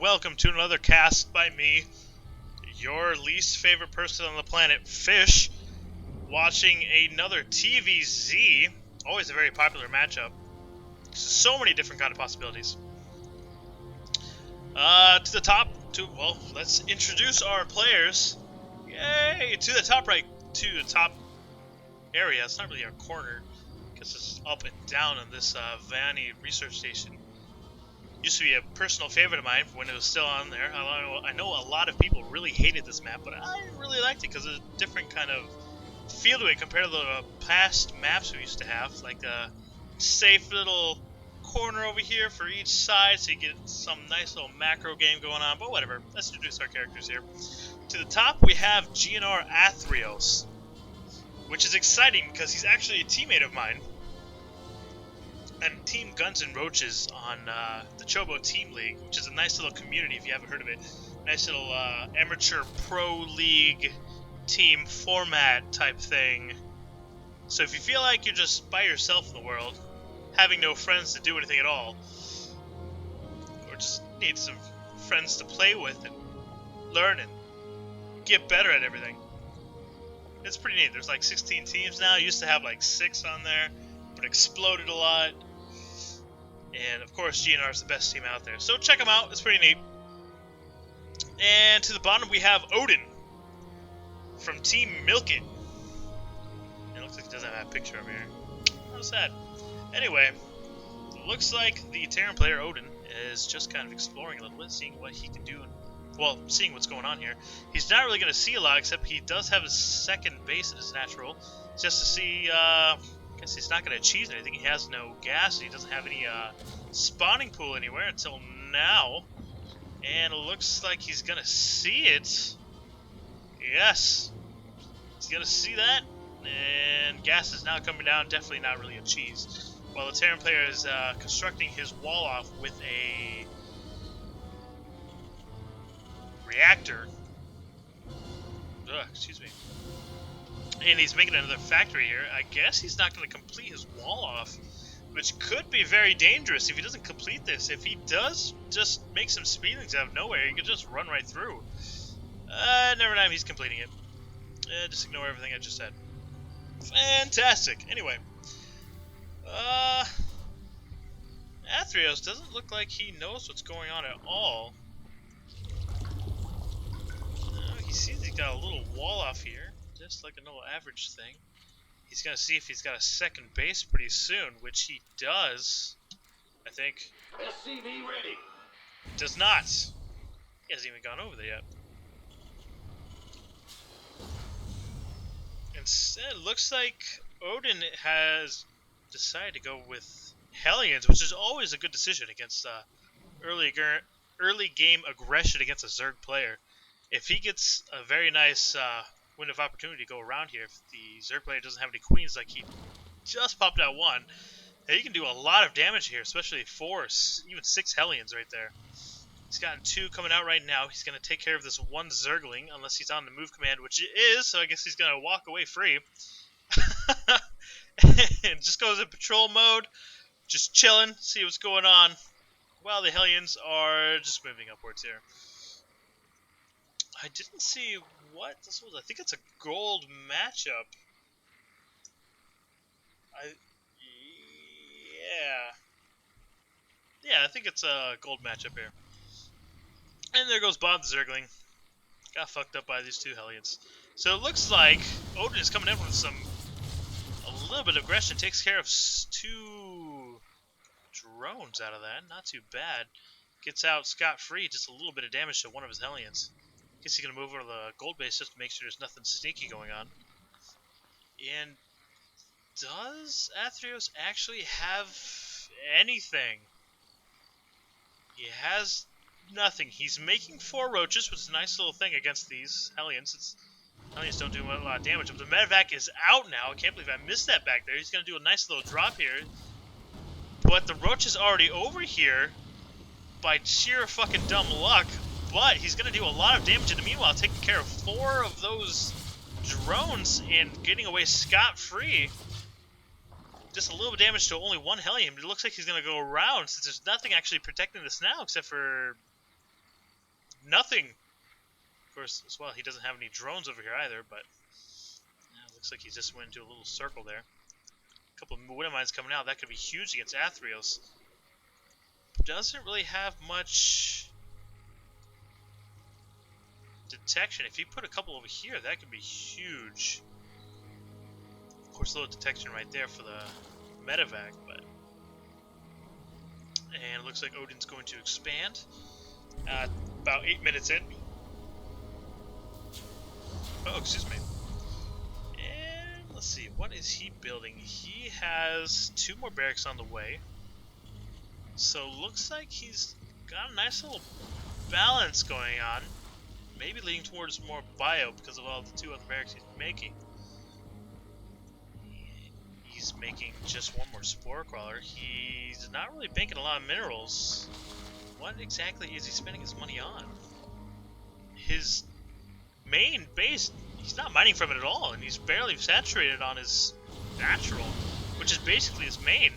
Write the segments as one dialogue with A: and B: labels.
A: welcome to another cast by me, your least favorite person on the planet, Fish, watching another TVZ. Always a very popular matchup. So many different kind of possibilities. To the top, well, let's introduce our players. Yay! To the top right, to the top area. It's not really a corner, because it's up and down on this Vanny research station. Used to be a personal favorite of mine when it was still on there. I know a lot of people really hated this map, but I really liked it because it's a different kind of feel to it compared to the past maps we used to have. Like a safe little corner over here for each side, so you get some nice little macro game going on. But whatever, let's introduce our characters here. To the top, we have GNR Athreos, which is exciting because he's actually a teammate of mine. And Team Guns and Roaches on the Chobo Team League, which is a nice little community if you haven't heard of it. Nice little amateur pro league team format type thing. So if you feel like you're just by yourself in the world, having no friends to do anything at all, or just need some friends to play with and learn and get better at everything, it's pretty neat. There's like 16 teams now. Used to have like 6 on there, but exploded a lot. And of course, GNR is the best team out there. So check them out. It's pretty neat. And to the bottom, we have Odin from Team Milkit. It looks like he doesn't have a picture over here. How sad. Anyway, it looks like the Terran player Odin is just kind of exploring a little bit, seeing what he can do. Well, seeing what's going on here. He's not really going to see a lot, except he does have his second base in his natural, just to see. I guess he's not going to achieve anything. He has no gas, and he doesn't have any spawning pool anywhere until now. And it looks like he's going to see it. Yes. He's going to see that. And gas is now coming down. Definitely not really a cheese. While the Terran player is constructing his wall off with a reactor. Excuse me. And he's making another factory here. I guess he's not going to complete his wall off, which could be very dangerous if he doesn't complete this. If he does just make some speedlings out of nowhere, he could just run right through. Never mind, he's completing it. Just ignore everything I just said. Fantastic. Anyway. Athreos doesn't look like he knows what's going on at all. He seems he's got a little wall off here. Just like a normal average thing. He's going to see if he's got a second base pretty soon, which he does, I think.
B: SCV ready.
A: Does not. He hasn't even gone over there yet. Instead, it looks like Odin has decided to go with Hellions, which is always a good decision against early game aggression against a Zerg player. If he gets a very nice window of opportunity to go around here, if the Zerg player doesn't have any queens like he just popped out one, he can do a lot of damage here, especially 4, even 6 Hellions right there. He's gotten 2 coming out right now. He's going to take care of this one Zergling, unless he's on the move command, which it is, so I guess he's going to walk away free. And just goes in patrol mode, just chilling, see what's going on, while the Hellions are just moving upwards here. I didn't see what this was. I think it's a gold matchup. Yeah, I think it's a gold matchup here. And there goes Bob the Zergling. Got fucked up by these 2 Hellions. So it looks like Odin is coming in with a little bit of aggression. Takes care of 2 drones out of that. Not too bad. Gets out scot-free. Just a little bit of damage to one of his Hellions. Guess he's going to move over to the gold base just to make sure there's nothing sneaky going on. And does Athreos actually have anything? He has nothing. He's making 4 roaches, which is a nice little thing against these Hellions. Hellions don't do a lot of damage. But the medevac is out now. I can't believe I missed that back there. He's going to do a nice little drop here. But the roach is already over here by sheer fucking dumb luck. But he's going to do a lot of damage in the meanwhile, taking care of 4 of those drones and getting away scot-free. Just a little bit of damage to only 1 Hellion. It looks like he's going to go around since there's nothing actually protecting this now except for nothing. Of course, as well, he doesn't have any drones over here either, but yeah, looks like he just went into a little circle there. A couple of wind mines coming out. That could be huge against Athreos. Doesn't really have much detection. If you put a couple over here, that could be huge. Of course, a little detection right there for the medevac, but... And it looks like Odin's going to expand. About 8 minutes in. Oh, excuse me. And let's see, what is he building? He has 2 more barracks on the way. So looks like he's got a nice little balance going on. Maybe leaning towards more bio because of all the 2 other barracks he's making. He's making just 1 more spore crawler. He's not really banking a lot of minerals. What exactly is he spending his money on? His main base, he's not mining from it at all, and he's barely saturated on his natural, which is basically his main.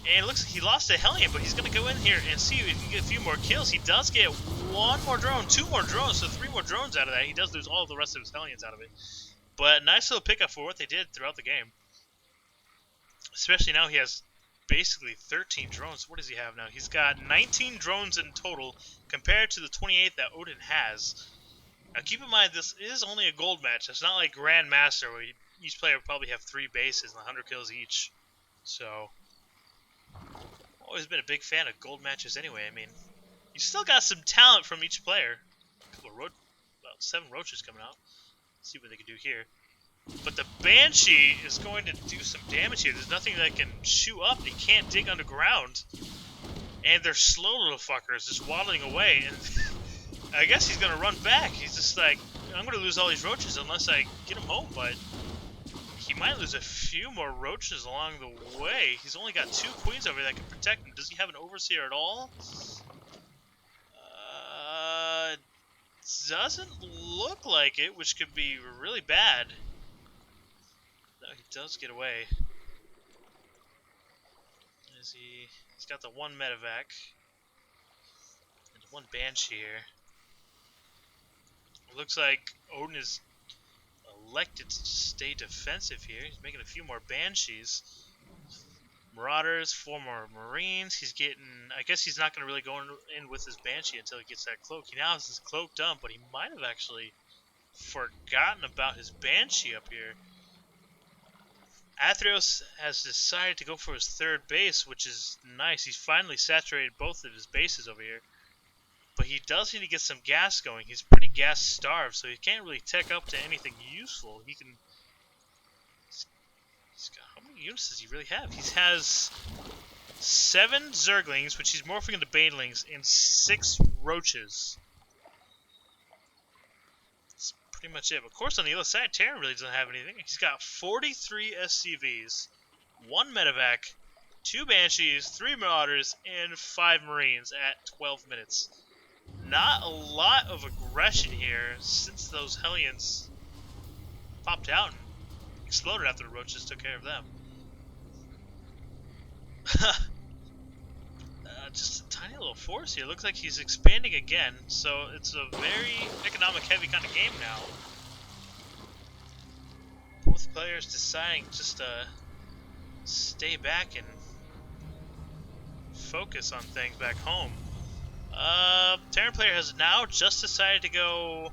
A: And it looks like he lost a Hellion, but he's going to go in here and see if he can get a few more kills. He does get 1 more drone, 2 more drones, so 3 more drones out of that. He does lose all of the rest of his Hellions out of it. But nice little pickup for what they did throughout the game. Especially now he has basically 13 drones. What does he have now? He's got 19 drones in total compared to the 28 that Odin has. Now keep in mind, this is only a gold match. It's not like Grandmaster where each player would probably have 3 bases and 100 kills each. So, always been a big fan of gold matches anyway. I mean, you still got some talent from each player. A couple of about 7 roaches coming out. Let's see what they can do here. But the Banshee is going to do some damage here. There's nothing that can chew up. He can't dig underground. And they're slow little fuckers just waddling away. And I guess he's going to run back. He's just like, I'm going to lose all these roaches unless I get him home. But he might lose a few more roaches along the way. He's only got 2 queens over there that can protect him. Does he have an overseer at all? Doesn't look like it, which could be really bad. No, he does get away. He's got the 1 medevac. And 1 Banshee here. It looks like Odin is elected to stay defensive here. He's making a few more Banshees. Marauders, 4 more Marines. He's getting... I guess he's not going to really go in with his Banshee until he gets that cloak. He now has his cloak done, but he might have actually forgotten about his Banshee up here. Athreos has decided to go for his 3rd base, which is nice. He's finally saturated both of his bases over here. But he does need to get some gas going. He's pretty gas starved, so he can't really tech up to anything useful. He's got, how many units does he really have? He has 7 Zerglings, which he's morphing into Banelings, and 6 Roaches. That's pretty much it. Of course, on the other side, Terran really doesn't have anything. He's got 43 SCVs, 1 medevac, 2 Banshees, 3 Marauders, and 5 Marines at 12 minutes. Not a lot of aggression here since those Hellions popped out and exploded after the Roaches took care of them. Just a tiny little force here. Looks like he's expanding again, so it's a very economic heavy kind of game now. Both players deciding just to stay back and focus on things back home. Terran player has now just decided to go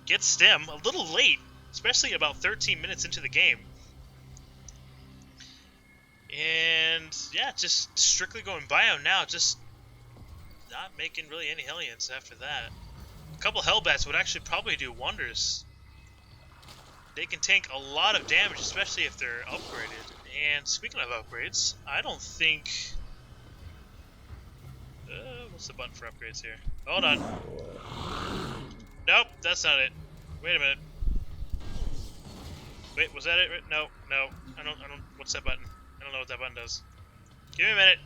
A: get stem a little late, especially about 13 minutes into the game. And yeah, just strictly going bio now, just not making really any Hellions after that. A couple Hellbats would actually probably do wonders. They can tank a lot of damage, especially if they're upgraded. And speaking of upgrades, I don't think... what's the button for upgrades here? Hold on. Nope, that's not it. Wait a minute. Wait, was that it? No, no. I don't, what's that button? I don't know what that button does. Give me a minute.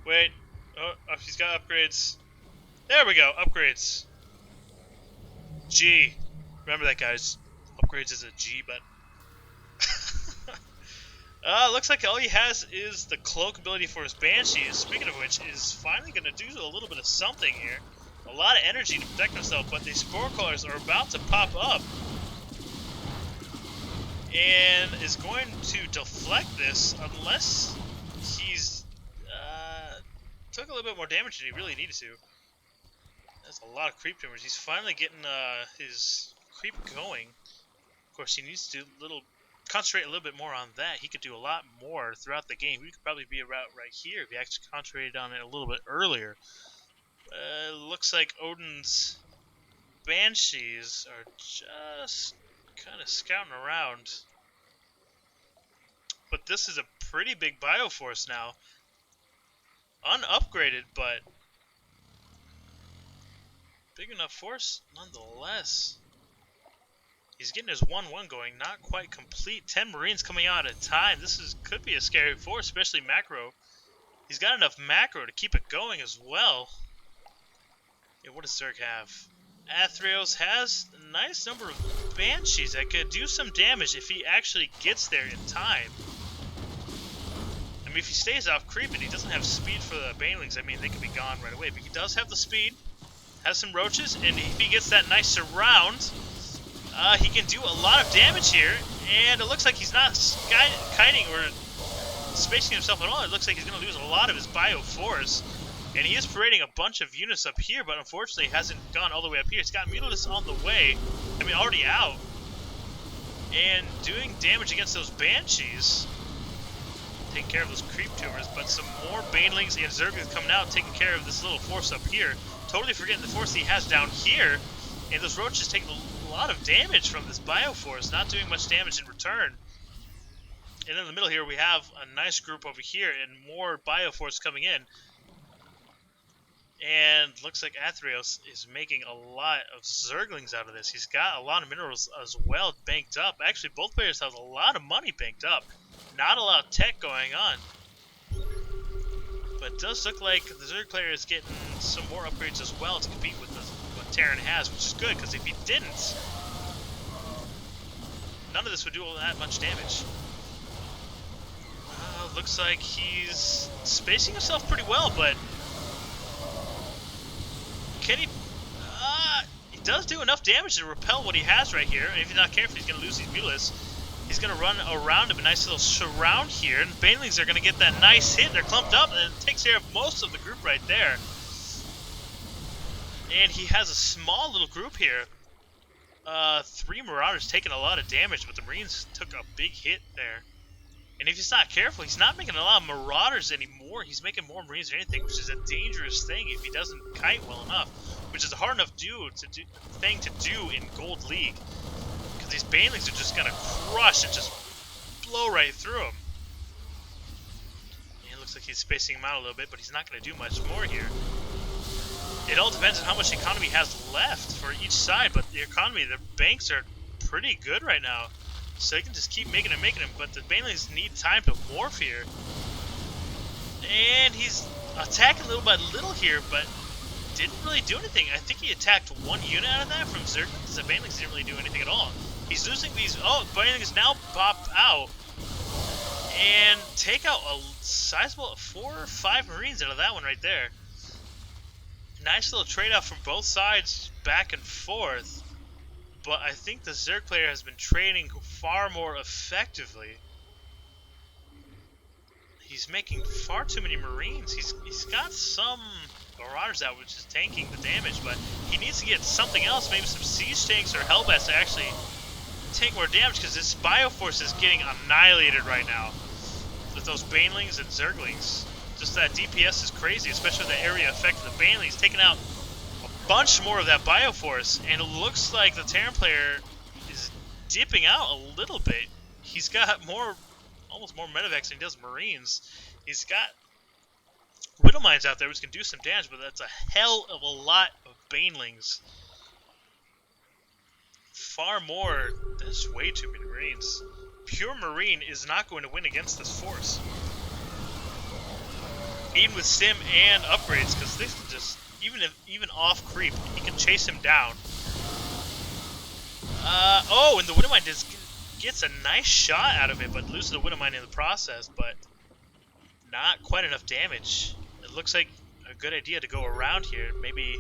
A: Wait. Oh, he's got upgrades. There we go, upgrades. G. Remember that, guys. Upgrades is a G button. Looks like all he has is the cloak ability for his Banshees. Speaking of which, is finally going to do a little bit of something here. A lot of energy to protect himself, but the Spore Crawlers are about to pop up. And is going to deflect this unless he's took a little bit more damage than he really needed to. That's a lot of creep tumors. He's finally getting his creep going. Of course, he needs to concentrate a little bit more on that. He could do a lot more throughout the game. We could probably be about right here if he actually concentrated on it a little bit earlier. Looks like Odin's Banshees are just kind of scouting around. But this is a pretty big Bioforce now. Unupgraded, but big enough force nonetheless. He's getting his 1-1 going, not quite complete. 10 Marines coming out at a time. This could be a scary force, especially macro. He's got enough macro to keep it going as well. Yeah, what does Zerg have? Athreos has a nice number of Banshees that could do some damage if he actually gets there in time. I mean, if he stays off creep and he doesn't have speed for the Banelings, I mean, they could be gone right away. But he does have the speed, has some roaches, and if he gets that nice surround, he can do a lot of damage here. And it looks like he's not kiting or spacing himself at all. It looks like he's going to lose a lot of his Bioforce. And he is parading a bunch of units up here, but unfortunately hasn't gone all the way up here. He's got Mutalisk on the way. I mean, already out. And doing damage against those Banshees. Taking care of those creep tumors, but some more Banelings and Zerglings coming out, taking care of this little force up here. Totally forgetting the force he has down here. And those roaches taking a lot of damage from this Bioforce, not doing much damage in return. And in the middle here, we have a nice group over here and more Bioforce coming in. And looks like Athreos is making a lot of Zerglings out of this. He's got a lot of minerals as well banked up. Actually, both players have a lot of money banked up. Not a lot of tech going on. But it does look like the Zerg player is getting some more upgrades as well to compete with what Terran has, which is good, because if he didn't, none of this would do all that much damage. Looks like he's spacing himself pretty well, but can he... he does do enough damage to repel what he has right here, and if he's not careful, he's going to lose these Mutalisks. He's going to run around him, a nice little surround here, and Banelings are going to get that nice hit. They're clumped up, and it takes care of most of the group right there. And he has a small little group here. 3 Marauders taking a lot of damage, but the Marines took a big hit there. And if he's not careful, he's not making a lot of Marauders anymore. He's making more Marines than anything, which is a dangerous thing if he doesn't kite well enough, which is a hard enough thing to do in Gold League. Because these Banelings are just going to crush and just blow right through him. And it looks like he's spacing him out a little bit, but he's not going to do much more here. It all depends on how much economy he has left for each side, but the economy, the banks are pretty good right now. So they can just keep making them, but the Banelings need time to morph here. And he's attacking little by little here, but didn't really do anything. I think he attacked 1 unit out of that from Zerglings. The Banelings didn't really do anything at all. He's losing these... Oh, Banelings now pop out and take out a sizable 4 or 5 Marines out of that one right there. Nice little trade-off from both sides, back and forth. But I think the Zerg player has been trading far more effectively. He's making far too many Marines. He's got some Marauders out, which is tanking the damage, but he needs to get something else, maybe some siege tanks or Hellbats to actually take more damage, because this Bioforce is getting annihilated right now with those Banelings and Zerglings. Just that DPS is crazy, especially with the area effect of the Banelings, taking out bunch more of that Bioforce, and it looks like the Terran player is dipping out a little bit. He's got almost more medevacs than he does Marines. He's got Widow Mines out there which can do some damage, but that's a hell of a lot of Banelings. Far more, that's way too many Marines. Pure Marine is not going to win against this force. Even with Sim and upgrades, because they can just... Even off creep, he can chase him down. Oh, and the Widowmine gets a nice shot out of it, but loses a Widowmine in the process, but not quite enough damage. It looks like a good idea to go around here, maybe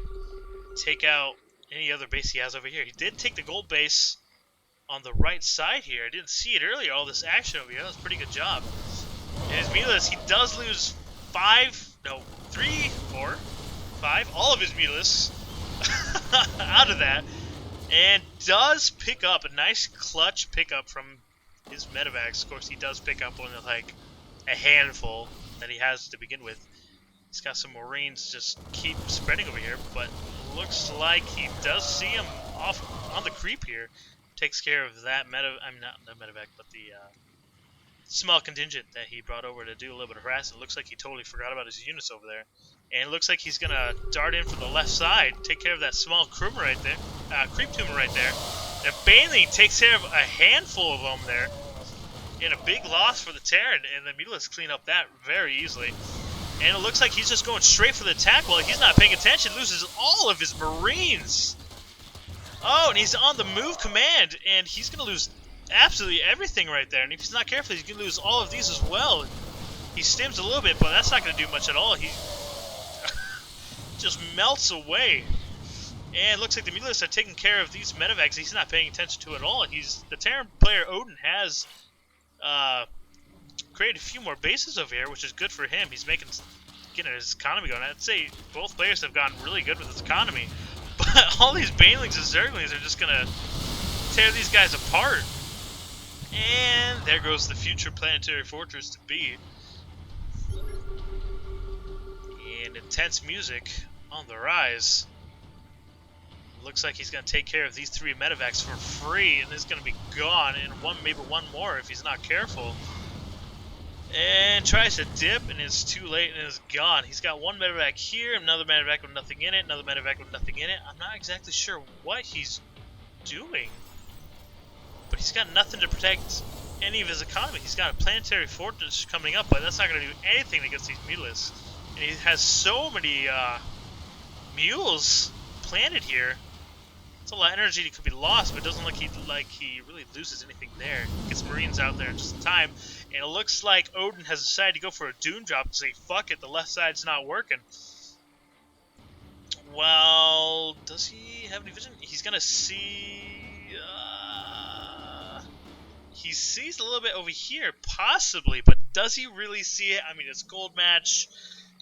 A: take out any other base he has over here. He did take the gold base on the right side here. I didn't see it earlier, all this action over here. That was a pretty good job. And his Mutas, he does lose 3, 4, 5, all of his Mutas out of that. And does pick up a nice clutch pickup from his medevacs. Of course, he does pick up one of like a handful that he has to begin with. He's got some Marines just keep spreading over here, but looks like he does see him off on the creep here. Takes care of that not the medevac, but the small contingent that he brought over to do a little bit of harassment. Looks like he totally forgot about his units over there. And it looks like he's going to dart in from the left side, take care of that small creep tumor right there. And Baneling takes care of a handful of them there. And a big loss for the Terran, and the Mutilas clean up that very easily. And it looks like he's just going straight for the attack while he's not paying attention, loses all of his Marines. Oh, and he's on the move command, and he's going to lose absolutely everything right there. And if he's not careful, he's going to lose all of these as well. He stims a little bit, but that's not going to do much at all. He just melts away. And it looks like the Mutilas are taking care of these medevacs he's not paying attention to at all. The Terran player Odin has created a few more bases over here, which is good for him. He's getting his economy going. I'd say both players have gotten really good with his economy. But all these Banelings and Zerglings are just going to tear these guys apart. And there goes the future planetary fortress to be. And intense music on the rise. Looks like he's going to take care of these 3 medevacs for free, and it's going to be gone, and maybe one more if he's not careful. And tries to dip, and it's too late, and it's gone. He's got 1 medevac here, another medevac with nothing in it, another medevac with nothing in it. I'm not exactly sure what he's doing, but he's got nothing to protect any of his economy. He's got a planetary fortress coming up, but that's not going to do anything against these Mutilas. And he has so many mules planted here. It's a lot of energy that could be lost, but it doesn't look like he really loses anything there. Gets Marines out there in just in time, and it looks like Odin has decided to go for a Doom drop and say, fuck it, the left side's not working. Well, does he have any vision? He's gonna see... he sees a little bit over here, possibly, but does he really see it? I mean, it's gold match.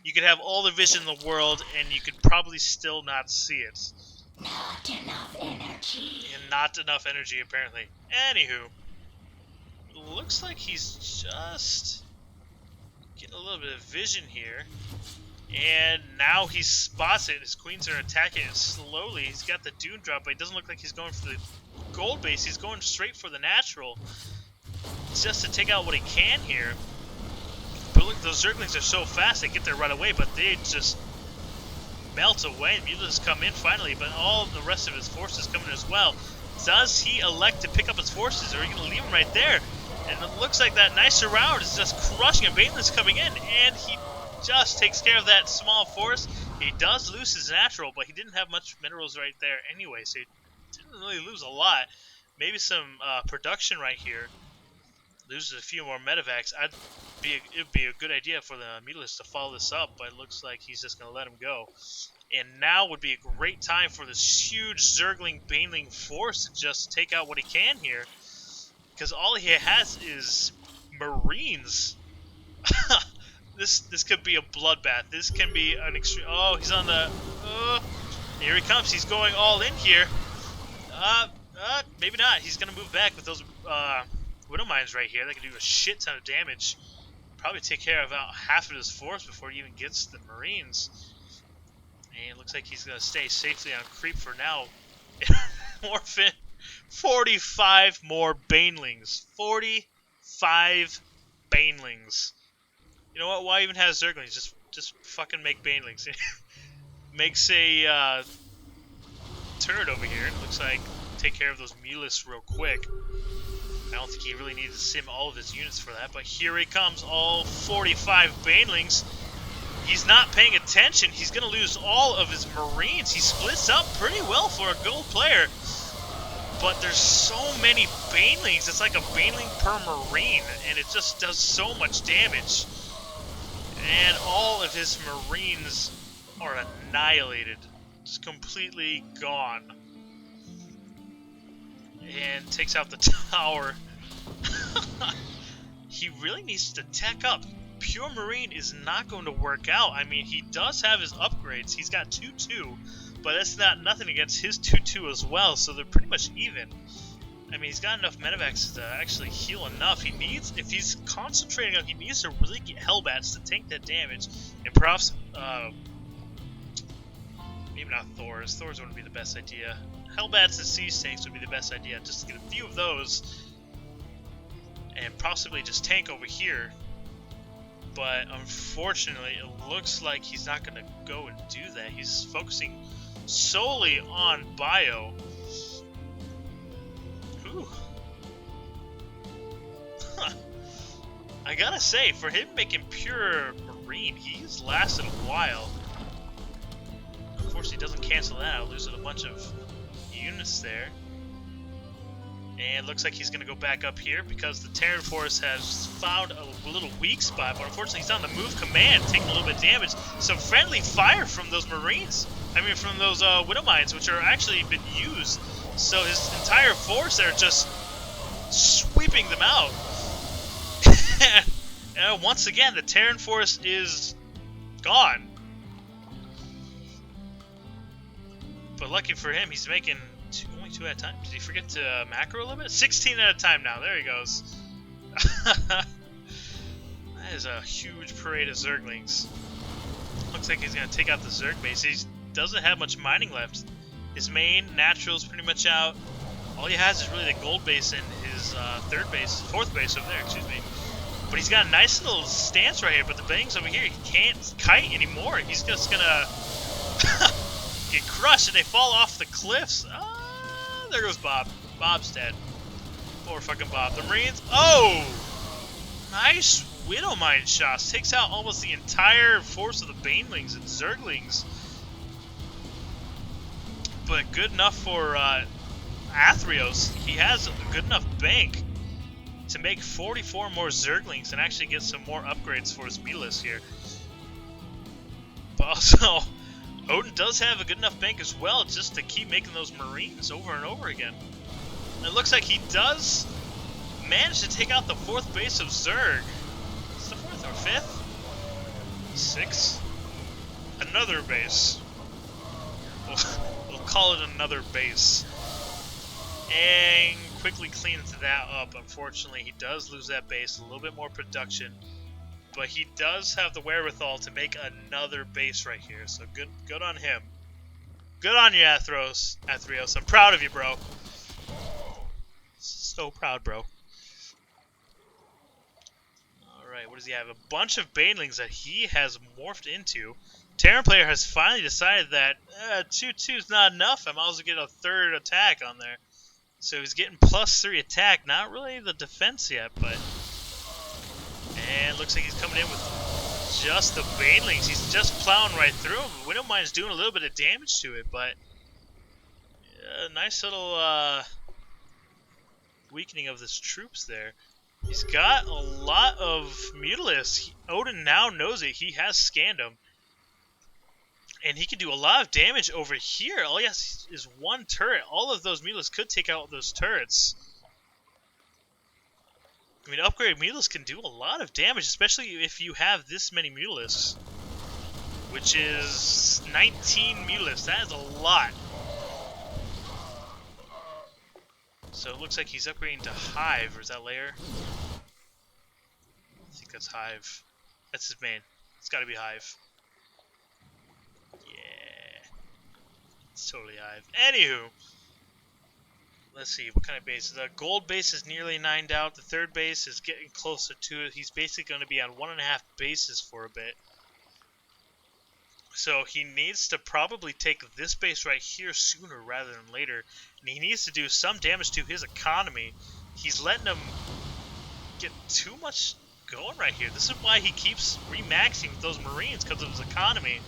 A: You could have all the vision in the world, and you could probably still not see it.
B: Not enough energy.
A: And not enough energy, apparently. Anywho, looks like he's just getting a little bit of vision here. And now he spots it. His queens are attacking it slowly. He's got the Dune drop, but it doesn't look like he's going for the gold base. He's going straight for the natural. It's just to take out what he can here. But look, those Zerglings are so fast, they get there right away, but they just melt away. Mutilas come in finally, but all the rest of his forces come in as well. Does he elect to pick up his forces, or are you going to leave him right there? And it looks like that nice surround is just crushing him. Banelin's coming in, and he just takes care of that small force. He does lose his natural, but he didn't have much minerals right there anyway, so he didn't really lose a lot. Maybe some production right here. Loses a few more medevacs. It would be a good idea for the Mutilas to follow this up, but it looks like he's just going to let him go. And now would be a great time for this huge Zergling Baneling force to just take out what he can here. Because all he has is Marines. This could be a bloodbath. This can be an extreme... Oh, he's on the... here he comes. He's going all in here. Maybe not. He's going to move back with those... Widow Mines right here. That can do a shit ton of damage. Probably take care of about half of his force before he even gets the Marines. And it looks like he's going to stay safely on creep for now. Morphin. 45 more Banelings. 45 Banelings. You know what? Why even have Zerglings? Just fucking make Banelings. Makes a turret over here. It looks like take care of those Mutilas real quick. I don't think he really needed to sim all of his units for that, but here he comes, all 45 Banelings. He's not paying attention. He's going to lose all of his Marines. He splits up pretty well for a gold player, but there's so many banelings. It's like a baneling per marine, and it just does so much damage. And all of his marines are annihilated. Just completely gone. And takes out the tower. He really needs to tech up. Pure Marine is not going to work out. I mean, he does have his upgrades. He's got 2-2, but that's not nothing against his 2-2 as well, so they're pretty much even. I mean, he's got enough medevacs to actually heal enough. He needs, if he's concentrating on, he needs to really get Hellbats to tank that damage. And perhaps, maybe not Thors. Thors wouldn't be the best idea. Hellbats and Siege Tanks would be the best idea, just to get a few of those. And possibly just tank over here. But unfortunately, it looks like he's not going to go and do that. He's focusing solely on bio. Ooh. Huh. I gotta say, for him making pure Marine, he's lasted a while. Unfortunately, he doesn't cancel that out, losing a bunch of units there. And looks like he's going to go back up here because the Terran Force has found a little weak spot, but unfortunately he's on the move command, taking a little bit of damage. Some friendly fire from those Marines. I mean, from those Widow Mines, which are actually been used. So his entire force are just sweeping them out. And once again, the Terran Force is gone. But lucky for him, he's making only 2 at a time. Did he forget to macro a little bit? 16 at a time now. There he goes. That is a huge parade of Zerglings. Looks like he's going to take out the Zerg base. He doesn't have much mining left. His main natural is pretty much out. All he has is really the gold base and his fourth base over there, excuse me. But he's got a nice little stance right here, but the bangs over here, he can't kite anymore. He's just going to get crushed and they fall off the cliffs. There goes Bob. Bob's dead. Poor fucking Bob. The Marines. Oh! Nice Widow Mine shots. Takes out almost the entire force of the Banelings and Zerglings. But good enough for Athreos. He has a good enough bank to make 44 more Zerglings and actually get some more upgrades for his Meatless here. But also, Odin does have a good enough bank as well just to keep making those Marines over and over again. And it looks like he does manage to take out the 4th base of Zerg. It's the 4th or 5th? 6th? Another base. We'll call it another base. And quickly cleans that up. Unfortunately, he does lose that base, a little bit more production. But he does have the wherewithal to make another base right here, so good on him. Good on you, Athreos. I'm proud of you, bro. So proud, bro. Alright, what does he have? A bunch of Banelings that he has morphed into. Terran player has finally decided that 2-2 is not enough. I might as well get a 3rd attack on there. So he's getting +3 attack. Not really the defense yet, but... And looks like he's coming in with just the Banelings. He's just plowing right through them. Widow Mine's doing a little bit of damage to it, but nice little weakening of his troops there. He's got a lot of Mutalists. Odin now knows it. He has scanned them. And he can do a lot of damage over here. All he has is 1 turret. All of those Mutalists could take out those turrets. I mean, upgraded Mutalists can do a lot of damage, especially if you have this many Mutalists. Which is 19 Mutalists. That is a lot. So it looks like he's upgrading to Hive, or is that Lair? I think that's Hive. That's his main. It's gotta be Hive. Yeah. It's totally Hive. Anywho. Let's see, what kind of base? The gold base is nearly 9'd out. The 3rd base is getting closer to it. He's basically going to be on 1.5 bases for a bit. So he needs to probably take this base right here sooner rather than later. And he needs to do some damage to his economy. He's letting him get too much going right here. This is why he keeps remaxing with those Marines, because of his economy.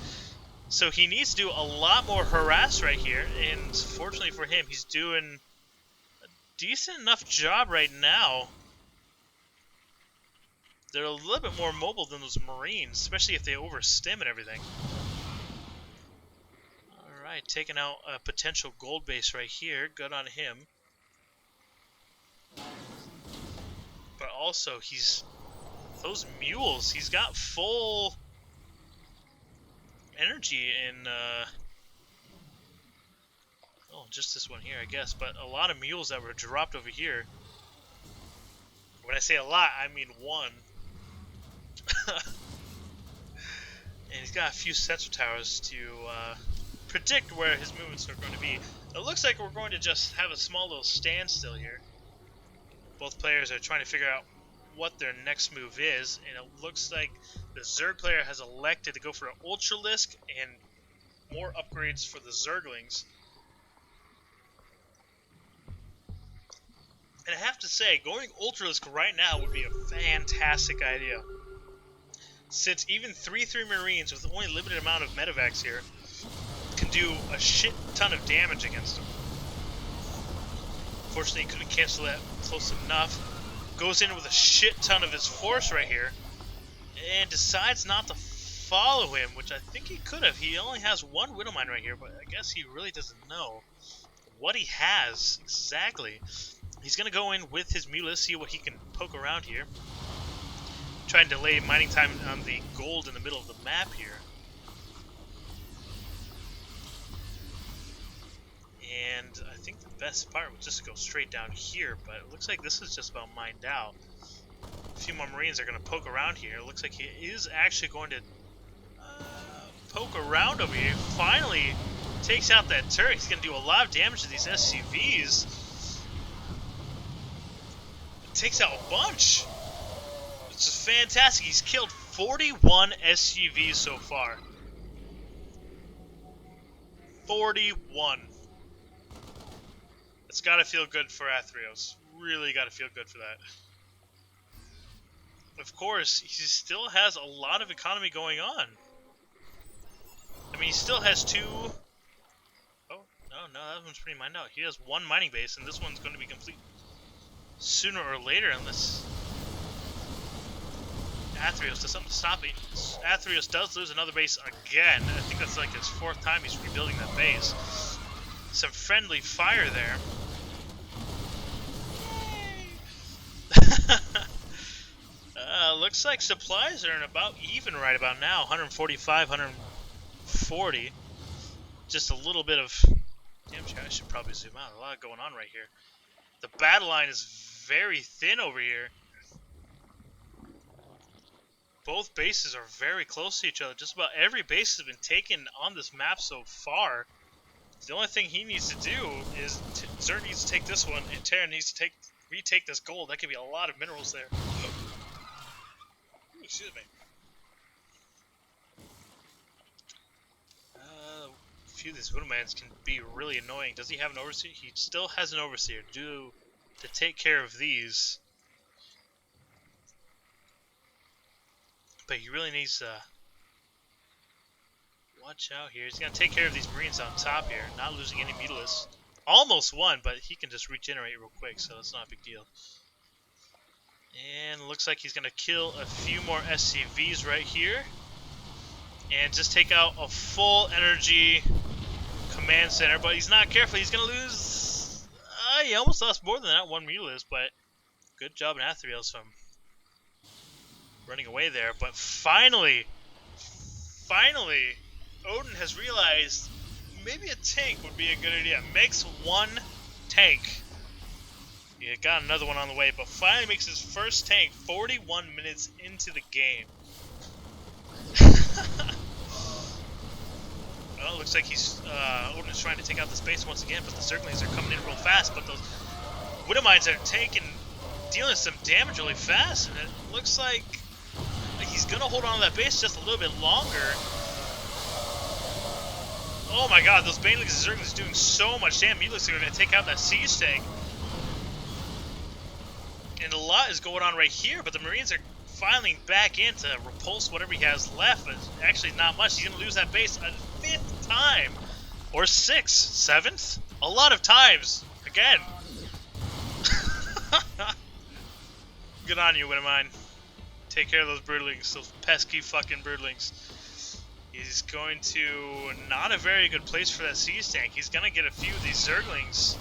A: So he needs to do a lot more harass right here. And fortunately for him, he's doing decent enough job right now. They're a little bit more mobile than those Marines, especially if they overstim and everything. Alright, taking out a potential gold base right here. Good on him. But also, those mules, he's got full energy in, oh, just this one here, I guess. But a lot of mules that were dropped over here. When I say a lot, I mean one. And he's got a few sensor towers to predict where his movements are going to be. It looks like we're going to just have a small little standstill here. Both players are trying to figure out what their next move is, and it looks like the Zerg player has elected to go for an Ultralisk and more upgrades for the Zerglings. And I have to say, going Ultralisk right now would be a fantastic idea. Since even 3-3 Marines with only a limited amount of medevacs here can do a shit ton of damage against them. Fortunately, he couldn't cancel that close enough. Goes in with a shit ton of his force right here. And decides not to follow him, which I think he could have. He only has one Widowmine right here, but I guess he really doesn't know what he has exactly. He's going to go in with his Mulus, see what he can poke around here. Try and delay mining time on the gold in the middle of the map here. And I think the best part was just to go straight down here, but it looks like this is just about mined out. A few more Marines are going to poke around here. It looks like he is actually going to poke around over here. Finally takes out that turret. He's going to do a lot of damage to these SCVs. Takes out a bunch. It's just fantastic. He's killed 41 SCVs so far. 41. It's got to feel good for Athreos. Really got to feel good for that. Of course, he still has a lot of economy going on. I mean, he still has two... Oh, no, that one's pretty mined out. He has one mining base, and this one's going to be complete sooner or later, unless Athreos does something to stop it. Athreos does lose another base again. I think that's like his 4th time he's rebuilding that base. Some friendly fire there. Looks like supplies are in about even right about now. 145, 140. Just a little bit of... Damn, I should probably zoom out. A lot going on right here. The battle line is very thin over here. Both bases are very close to each other. Just about every base has been taken on this map so far. The only thing he needs to do is Zerg needs to take this one, and Terra needs to retake this gold. That could be a lot of minerals there. Ooh, excuse me. A few of these Widowmans can be really annoying. Does he have an overseer? He still has an overseer to take care of these. But he really needs to watch out here. He's going to take care of these Marines on top here, not losing any Mutalists. Almost won, but he can just regenerate real quick, so it's not a big deal. And looks like he's going to kill a few more SCVs right here. And just take out a full energy command center, but he's not careful. He's going to lose... he almost lost more than that one Mutalist, but good job in Athreos from running away there. But finally, Odin has realized maybe a tank would be a good idea. Makes one tank. He got another one on the way, but finally makes his first tank 41 minutes into the game. Well, it looks like Odin is trying to take out this base once again, but the Zerglings are coming in real fast. But those Widowmines are dealing some damage really fast, and it looks like he's gonna hold on to that base just a little bit longer. Oh my god, those Banelings and Zerglings doing so much damage. He looks like they're gonna take out that siege tank. And a lot is going on right here, but the Marines are filing back in to repulse whatever he has left, but actually not much. He's gonna lose that base a 5th time. Or 6th, 7th? A lot of times. Again. Good on you, Wintermine. Take care of those broodlings, those pesky fucking broodlings. He's going to not a very good place for that siege tank. He's gonna get a few of these zerglings,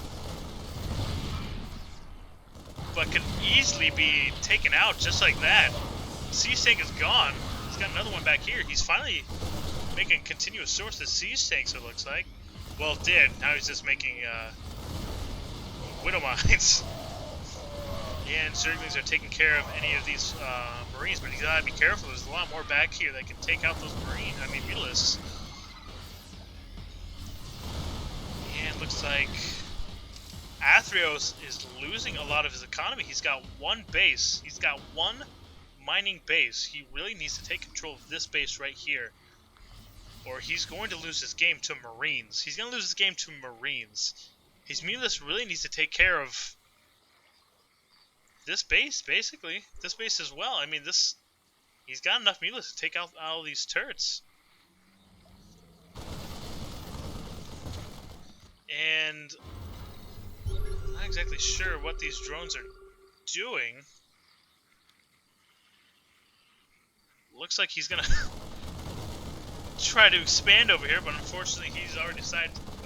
A: but could easily be taken out just like that. Siege tank is gone. He's got another one back here. He's finally making continuous source of siege tanks, it looks like. Well, did. Now he's just making widow mines. And zerglings are taking care of any of these marines, but you gotta be careful. There's a lot more back here that can take out those mutalisks. And looks like Athreos is losing a lot of his economy. He's got one base. He's got one mining base. He really needs to take control of this base right here, or he's going to lose his game to marines. He's going to lose his game to marines. His mutalisk really needs to take care of this base, basically. This base as well. I mean, he's got enough mutalisks to take out all these turrets. And I'm not exactly sure what these drones are doing. Looks like he's gonna try to expand over here, but unfortunately he's already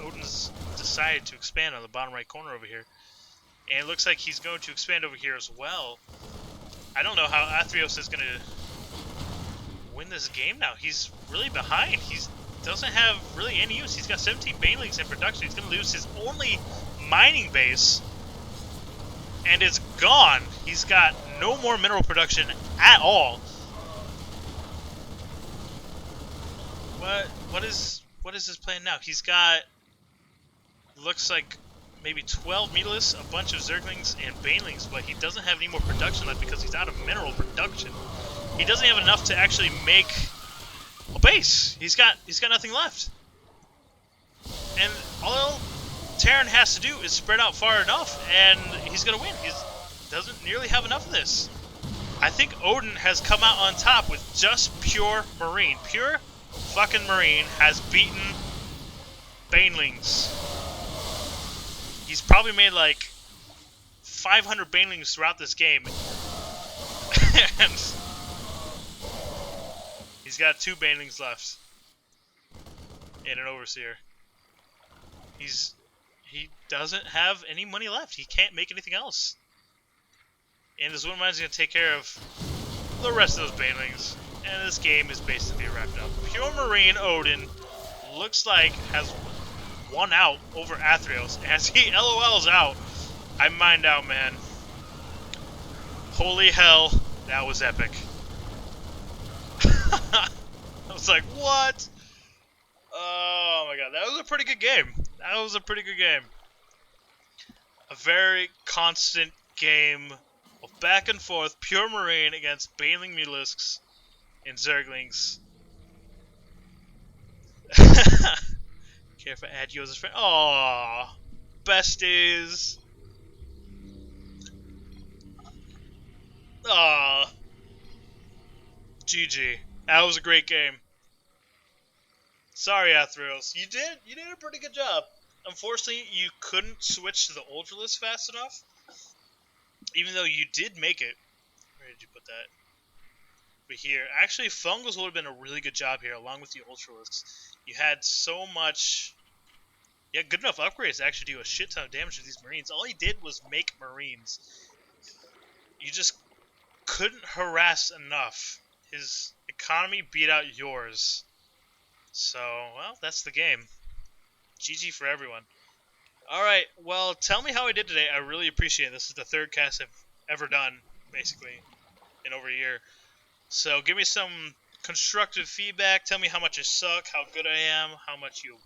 A: Odin's decided to expand on the bottom right corner over here. And it looks like he's going to expand over here as well. I don't know how Athreos is going to win this game now. He's really behind. He doesn't have really any use. He's got 17 banelings in production. He's going to lose his only mining base, and it's gone. He's got no more mineral production at all. What is his plan now? He's got, looks like, maybe 12 mutalisks, a bunch of zerglings, and banelings, but he doesn't have any more production left because he's out of mineral production. He doesn't have enough to actually make a base. He's got nothing left. And all Terran has to do is spread out far enough, and he's gonna win. He doesn't nearly have enough of this. I think Odin has come out on top with just pure marine. Pure fucking marine has beaten banelings. He's probably made like 500 banelings throughout this game. And he's got 2 banelings left. And an overseer. He doesn't have any money left. He can't make anything else. And this one mine's gonna take care of the rest of those banelings. And this game is basically wrapped up. Pure Marine Odin looks like has won out over Athreos as he LOLs out. I mined out, man. Holy hell, that was epic. I was like, what? Oh my god, that was a pretty good game. That was a pretty good game. A very constant game of back and forth, pure marine against baneling mutalisks and zerglings. Care for Athreos as friend. Aww, besties. Aww. GG. That was a great game. Sorry, Athreos. You did a pretty good job. Unfortunately, you couldn't switch to the Ultralist fast enough. Even though you did make it. Where did you put that? But here, actually, Fungals would have been a really good job here, along with the Ultralisks. You had so much. You had good enough upgrades to actually do a shit ton of damage to these Marines. All he did was make Marines. You just couldn't harass enough. His economy beat out yours. So, well, that's the game. GG for everyone. Alright, well, tell me how I did today. I really appreciate it. This is the third cast I've ever done, basically, in over a year. So, give me some constructive feedback. Tell me how much I suck, how good I am, how much you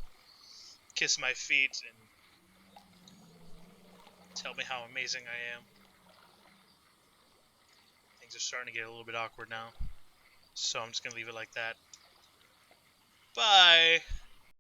A: kiss my feet, and tell me how amazing I am. Things are starting to get a little bit awkward now. So, I'm just going to leave it like that. Bye!